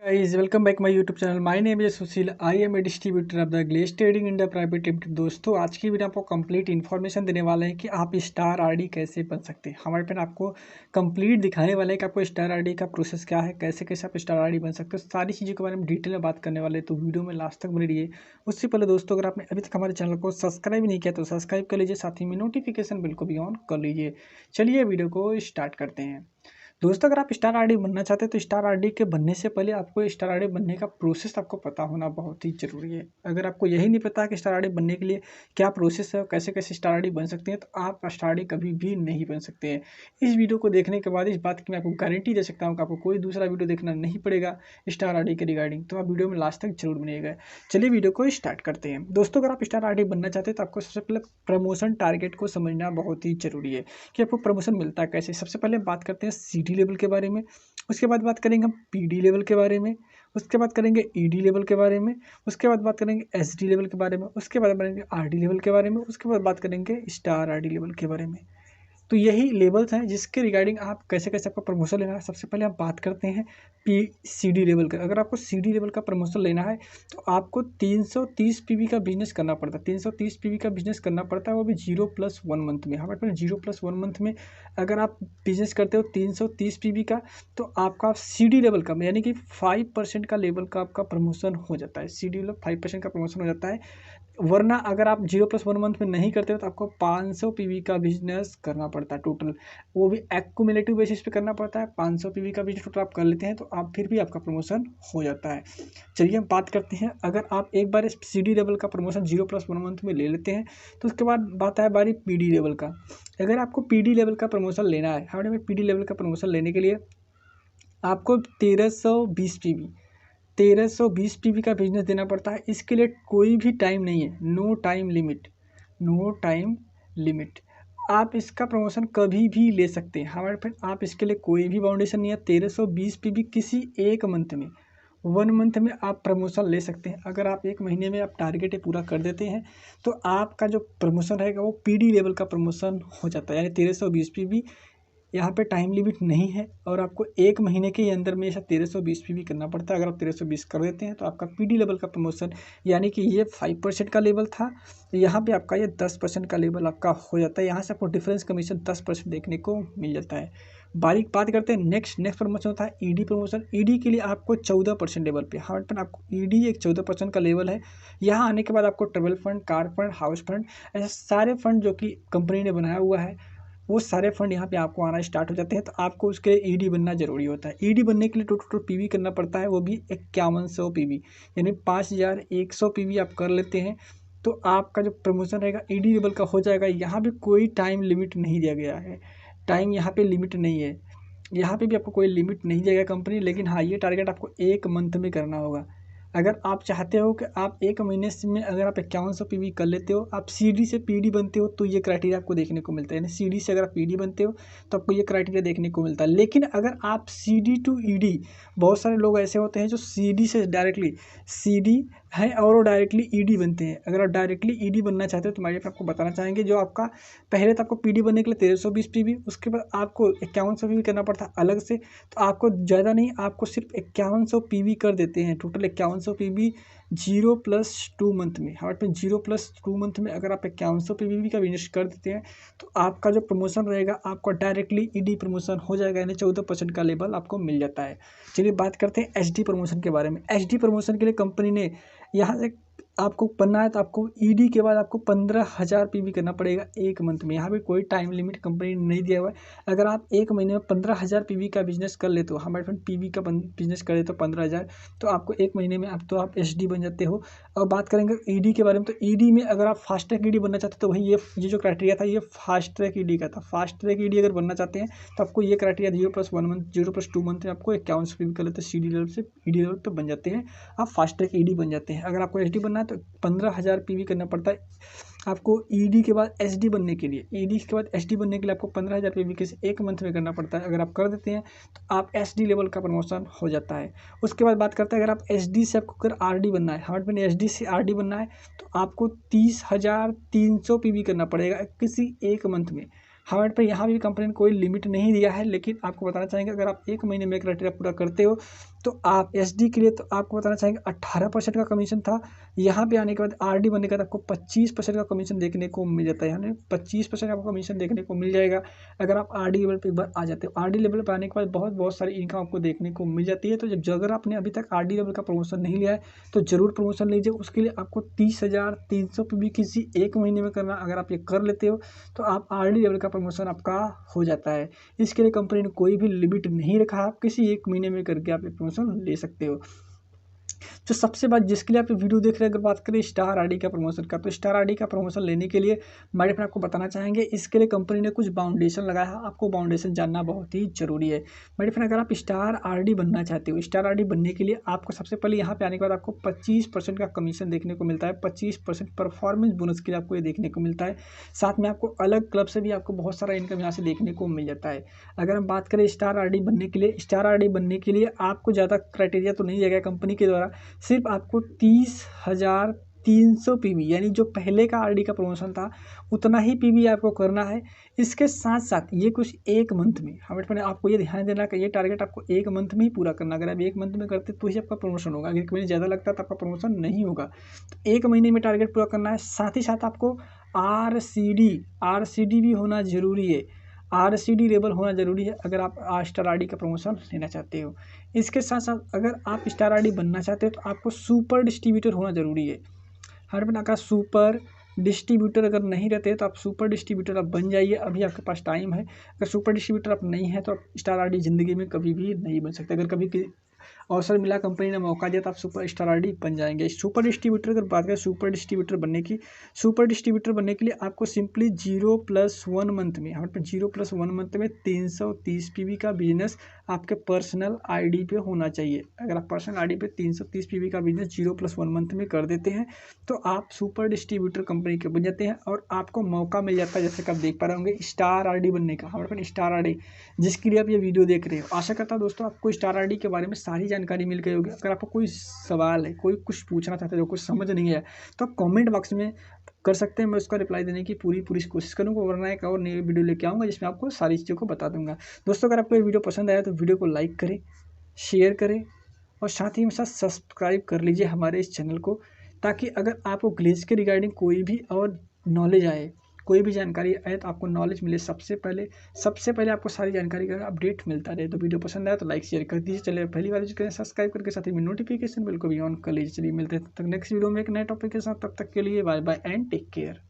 Guys welcome back my YouTube channel. My name is Sushil. I am a distributor of the Glace trading India private limited. दोस्तों, आज की video आपको complete information देने वाले हैं कि आप स्टार आरडी कैसे बन सकते हैं। हमारे पे आपको कंप्लीट दिखाने वाले हैं कि आपको स्टार आरडी का प्रोसेस क्या है, कैसे कैसे आप स्टार आरडी बन सकते हो। सारी चीज़ों के बारे में डिटेल में बात करने वाले हैं, तो वीडियो में लास्ट तक बने रहिए। उससे पहले दोस्तों, अगर आपने अभी तक हमारे चैनल को सब्सक्राइब नहीं किया तो सब्सक्राइब कर लीजिए, साथ ही में नोटिफिकेशन बिल को भी ऑन कर लीजिए। चलिए वीडियो को स्टार्ट करते हैं। दोस्तों, अगर आप स्टार आरडी बनना चाहते हैं तो स्टार आरडी के बनने से पहले आपको स्टार आरडी बनने का प्रोसेस आपको पता होना बहुत ही जरूरी है। अगर आपको यही नहीं पता कि स्टार आरडी बनने के लिए क्या प्रोसेस है और कैसे कैसे स्टार आरडी बन सकते हैं, तो आप स्टार आरडी कभी भी नहीं बन सकते हैं। इस वीडियो को देखने के बाद इस बात की मैं आपको गारंटी दे सकता हूँ कि आपको कोई दूसरा वीडियो देखना नहीं पड़ेगा स्टार आरडी के रिगार्डिंग। तो आप वीडियो में लास्ट तक जरूर बनिएगा। चलिए वीडियो को स्टार्ट करते हैं। दोस्तों, अगर आप स्टार आरडी बनना चाहते हैं तो आपको सबसे पहले प्रमोशन टारगेट को समझना बहुत ही जरूरी है कि आपको प्रमोशन मिलता है कैसे। सबसे पहले बात करते हैं सीडी लेवल के बारे में, उसके बाद बात करेंगे हम पीडी लेवल के बारे में, उसके बाद करेंगे ईडी लेवल के बारे में, उसके बाद बात करेंगे एसडी लेवल के बारे में, उसके बाद करेंगे आरडी लेवल के बारे में, उसके बाद बात करेंगे स्टार आरडी लेवल के बारे में। तो यही लेवल्स हैं जिसके रिगार्डिंग आप कैसे कैसे आपको प्रमोशन लेना है। सबसे पहले हम बात करते हैं सीडी लेवल का। अगर आपको सीडी लेवल का प्रमोशन लेना है तो आपको 330 पीवी का बिजनेस करना पड़ता है। 330 पीवी का बिजनेस करना पड़ता है, वो भी 0+1 मंथ में। हमारे पास 0+1 मंथ में अगर आप बिजनेस करते हो 330 पीवी का, तो आपका सीडी लेवल का यानी कि 5% का लेवल का आपका प्रमोशन हो जाता है। सीडी लेवल 5% का प्रमोशन हो जाता है। वरना अगर आप 0+1 मंथ में नहीं करते हो तो आपको 500 पीवी का बिजनेस करना पड़ता है टोटल, वो भी एक्यूमुलेटिव बेसिस पे करना पड़ता है। 500 पीवी का बिजनेस टोटल आप कर लेते हैं तो आप फिर भी आपका प्रमोशन हो जाता है। चलिए हम बात करते हैं, अगर आप एक बार सीडी लेवल का प्रमोशन 0+1 मंथ में ले लेते हैं तो उसके बाद बात है बारी पीडी लेवल का। अगर आपको पीडी लेवल का प्रमोशन लेना है, हमारे में पीडी लेवल का प्रमोशन लेने के लिए आपको 1320 पीवी का बिजनेस देना पड़ता है। इसके लिए कोई भी टाइम नहीं है, no time limit, no time limit. आप इसका प्रमोशन कभी भी ले सकते हैं। हमारे पास आप इसके लिए कोई भी बाउंडेशन नहीं है। 1320 पीवी किसी एक मंथ में, 1 मंथ में आप प्रमोशन ले सकते हैं। अगर आप एक महीने में आप टारगेट पूरा कर देते हैं तो आपका जो प्रमोशन रहेगा वो पीडी लेवल का प्रमोशन हो जाता है। यानी 1320 पीवी, यहाँ पे टाइम लिमिट नहीं है और आपको एक महीने के अंदर में ऐसा 1320 पीवी करना पड़ता है। अगर आप 1320 कर देते हैं तो आपका पीडी लेवल का प्रमोशन, यानी कि ये 5% का लेवल था, यहाँ पे आपका ये 10% का लेवल आपका हो जाता है। यहाँ से आपको डिफरेंस कमीशन 10% देखने को मिल जाता है। बारीक बात करते हैं नेक्स्ट प्रमोशन होता है ईडी प्रमोशन। ईडी के लिए आपको 14% लेवल पे, हमारे पास आपको ईडी एक 14% का लेवल है। यहाँ आने के बाद आपको travel fund, car fund, house fund, ऐसे सारे फंड जो कि कंपनी ने बनाया हुआ है, वो सारे फंड यहाँ पे आपको आना स्टार्ट हो जाते हैं। तो आपको उसके लिए ईडी बनना जरूरी होता है। ईडी बनने के लिए टोटल पीवी करना पड़ता है, वो भी 5100 पीवी, यानी 5100 पीवी आप कर लेते हैं तो आपका जो प्रमोशन रहेगा ईडी लेवल का हो जाएगा। यहाँ पे कोई टाइम लिमिट नहीं दिया गया है, टाइम यहाँ पे लिमिट नहीं है, यहाँ पे भी आपको कोई लिमिट नहीं देगा कंपनी। लेकिन हाँ, ये टारगेट आपको एक मंथ में करना होगा। अगर आप चाहते हो कि आप एक महीने में अगर आप 5100 पीवी कर लेते हो, आप सीडी से पीडी बनते हो, तो ये क्राइटेरिया आपको देखने को मिलता है। यानी सीडी से अगर आप पीडी बनते हो तो आपको ये क्राइटेरिया देखने को मिलता है। लेकिन अगर आप सीडी टू ईडी, बहुत सारे लोग ऐसे होते हैं जो सीडी से डायरेक्टली सीडी है और वो डायरेक्टली ईडी बनते हैं। अगर आप डायरेक्टली ईडी बनना चाहते हो तो हमारे आपको बताना चाहेंगे, जो आपका पहले तो आपको पीडी बनने के लिए 1320 पीवी, उसके बाद आपको 5100 पीवी करना पड़ता है अलग से। तो आपको ज़्यादा नहीं, आपको सिर्फ 5100 पीवी कर देते हैं, टोटल 5100 पीवी 0+2 मंथ में। हमारे पास 0+2 मंथ में अगर आप 5100 पीवी का बिजनेस कर देते हैं तो आपका जो प्रमोशन रहेगा आपका डायरेक्टली ईडी प्रमोशन हो जाएगा, यानी 14% का लेवल आपको मिल जाता है। चलिए बात करते हैं एचडी प्रमोशन के बारे में। एचडी प्रमोशन के लिए कंपनी ने यहाँ से आपको बनना है तो आपको ईडी के बाद आपको 15,000 पीवी करना पड़ेगा एक मंथ में। यहाँ पे कोई टाइम लिमिट कंपनी ने नहीं दिया हुआ है। अगर आप एक महीने में 15,000 पीवी का बिजनेस कर लेते हो, हमारे फ्रेंड पीवी का बिजनेस कर लेते हो 15,000, तो आपको एक महीने में आप एचडी बन जाते हो। और बात करेंगे ईडी के बारे में, तो ईडी में अगर आप फास्ट ट्रैक ईडी बनना चाहते हो तो वही ये जो क्राइटेरिया था ये फास्ट ट्रैक ईडी का था। फास्ट ट्रैक ईडी अगर बनना चाहते हैं तो आपको ये क्राइटेरिया 0+1 मंथ, 0+2 मंथ में आपको 5100 पीवी कर लेते हैं, सीडी लेवल से ईडी लेवल पर बन जाते हैं, आप फास्ट ट्रैक ईडी बन जाते हैं। अगर आपको एचडी बनना है तो 15,000 पीवी करना पड़ता है आपको ईडी के बाद एचडी बनने के लिए। ईडी के बाद एचडी बनने के लिए आपको 15,000 पीवी के एक मंथ में करना पड़ता है। अगर आप कर देते हैं तो आप एचडी लेवल का प्रमोशन हो जाता है। उसके बाद बात करते हैं, अगर आप एचडी से आपको अगर आरडी बनना है, हमारे में एचडी से आरडी बनना है तो आपको 30,300 पीवी करना पड़ेगा किसी एक मंथ में। हमारे पर यहाँ भी कंपनी ने कोई लिमिट नहीं दिया है, लेकिन आपको बताना चाहेंगे अगर आप 1 महीने में क्राइटेरिया पूरा करते हो तो आप एसडी के लिए तो आपको बताना चाहेंगे 18% का कमीशन था। यहाँ पे आने के बाद आरडी बनने के बाद आपको 25% का कमीशन देखने को मिल जाता है, यानी 25% आपको कमीशन देखने को मिल जाएगा अगर आप आरडी लेवल पे एक बार आ जाते हो। आरडी लेवल पर आने के बाद बहुत सारी इनकम आपको देखने को मिल जाती है। तो जब अगर आपने अभी तक आरडी लेवल का प्रमोशन नहीं लिया है तो जरूर प्रमोशन लीजिए। उसके लिए आपको 30,300 पे भी किसी 1 महीने में करना, अगर आप ये कर लेते हो तो आप आरडी लेवल का प्रमोशन आपका हो जाता है। इसके लिए कंपनी ने कोई भी लिमिट नहीं रखा, आप किसी 1 महीने में करके आप ये प्रमोशन ले सकते हो। तो सबसे बात जिसके लिए आप वीडियो देख रहे हैं, अगर बात करें स्टार आरडी का प्रमोशन का, तो स्टार आरडी का प्रमोशन लेने के लिए हमारे फ्रेंड आपको बताना चाहेंगे इसके लिए कंपनी ने कुछ बाउंडेशन लगाया है। आपको बाउंडेशन जानना बहुत ही जरूरी है मेरे फ्रेंड। अगर आप स्टार आरडी बनना चाहते हो, स्टार आरडी बनने के लिए आपको सबसे पहले यहाँ पे आने के बाद आपको 25% का कमीशन देखने को मिलता है। 25% परफॉर्मेंस बोनस के लिए आपको ये देखने को मिलता है। साथ में आपको अलग क्लब से भी आपको बहुत सारा इनकम यहाँ से देखने को मिल जाता है। अगर हम बात करें स्टार आरडी बनने के लिए, स्टार आरडी बनने के लिए आपको ज़्यादा क्राइटेरिया तो नहीं दिया कंपनी के द्वारा, सिर्फ आपको 30,300 पीवी, यानी जो पहले का आरडी का प्रमोशन था उतना ही पीवी आपको करना है। इसके साथ साथ ये कुछ 1 मंथ में हमें आपको ये ध्यान देना कि ये टारगेट आपको 1 मंथ में ही पूरा करना। अगर आप 1 मंथ में करते तो ही आपका प्रमोशन होगा, अगर 1 महीने ज़्यादा लगता है तो आपका प्रमोशन नहीं होगा। तो 1 महीने में टारगेट पूरा करना है। साथ ही साथ आपको आरसीडी भी होना ज़रूरी है। आरसीडी लेवल होना ज़रूरी है अगर आप स्टार आरडी का प्रमोशन लेना चाहते हो। इसके साथ साथ अगर आप स्टार आरडी बनना चाहते हो तो आपको सुपर डिस्ट्रीब्यूटर होना ज़रूरी है। हर बना का सुपर डिस्ट्रीब्यूटर अगर नहीं रहते तो आप सुपर डिस्ट्रीब्यूटर आप बन जाइए, अभी आपके पास टाइम है। अगर सुपर डिस्ट्रीब्यूटर आप नहीं है तो आप स्टार आरडी ज़िंदगी में कभी भी नहीं बन सकते। अगर कभी अवसर मिला, कंपनी ने मौका दिया तो आप सुपर स्टार आरडी बन जाएंगे। सुपर डिस्ट्रीब्यूटर अगर बात करें सुपर डिस्ट्रीब्यूटर बनने की, सुपर डिस्ट्रीब्यूटर बनने के लिए आपको सिंपली 0+1 मंथ में, हमारे पास 0+1 मंथ में 330 पीवी का बिजनेस आपके पर्सनल आईडी पे होना चाहिए। अगर आप पर्सनल आईडी पे 330 पीवी का बिजनेस 0+1 मंथ में कर देते हैं तो आप सुपर डिस्ट्रीब्यूटर कंपनी के बन जाते हैं और आपको मौका मिल जाता है, जैसे कि आप देख पा रहे होंगे, स्टार आरडी बनने का। हमारे पास स्टार आरडी जिसके लिए आप ये वीडियो देख रहे हो, आशा करता हूँ दोस्तों आपको स्टार आरडी के बारे में सारी जानकारी मिल गई होगी। अगर आपको कोई सवाल है, कोई कुछ पूछना चाहते हैं, जो कुछ समझ नहीं है तो आप कमेंट बॉक्स में कर सकते हैं। मैं उसका रिप्लाई देने की पूरी कोशिश करूँगा, वरना एक और नई वीडियो लेके आऊँगा जिसमें आपको सारी चीज़ों को बता दूंगा। दोस्तों अगर आपको ये वीडियो पसंद आया तो वीडियो को लाइक करें, शेयर करें और साथ ही में साथ सब्सक्राइब कर लीजिए हमारे इस चैनल को, ताकि अगर आपको ग्लेज के रिगार्डिंग कोई भी और नॉलेज आए, कोई भी जानकारी आए तो आपको नॉलेज मिले सबसे पहले आपको सारी जानकारी का अपडेट मिलता रहे। तो वीडियो पसंद आया तो लाइक शेयर कर दीजिए। चलिए पहली बार करें सब्सक्राइब करके साथ ही में नोटिफिकेशन बिल को भी ऑन कर लीजिए। चलिए मिलते हैं तब तक नेक्स्ट वीडियो में एक नए टॉपिक के साथ, तब तक के लिए bye bye and take care.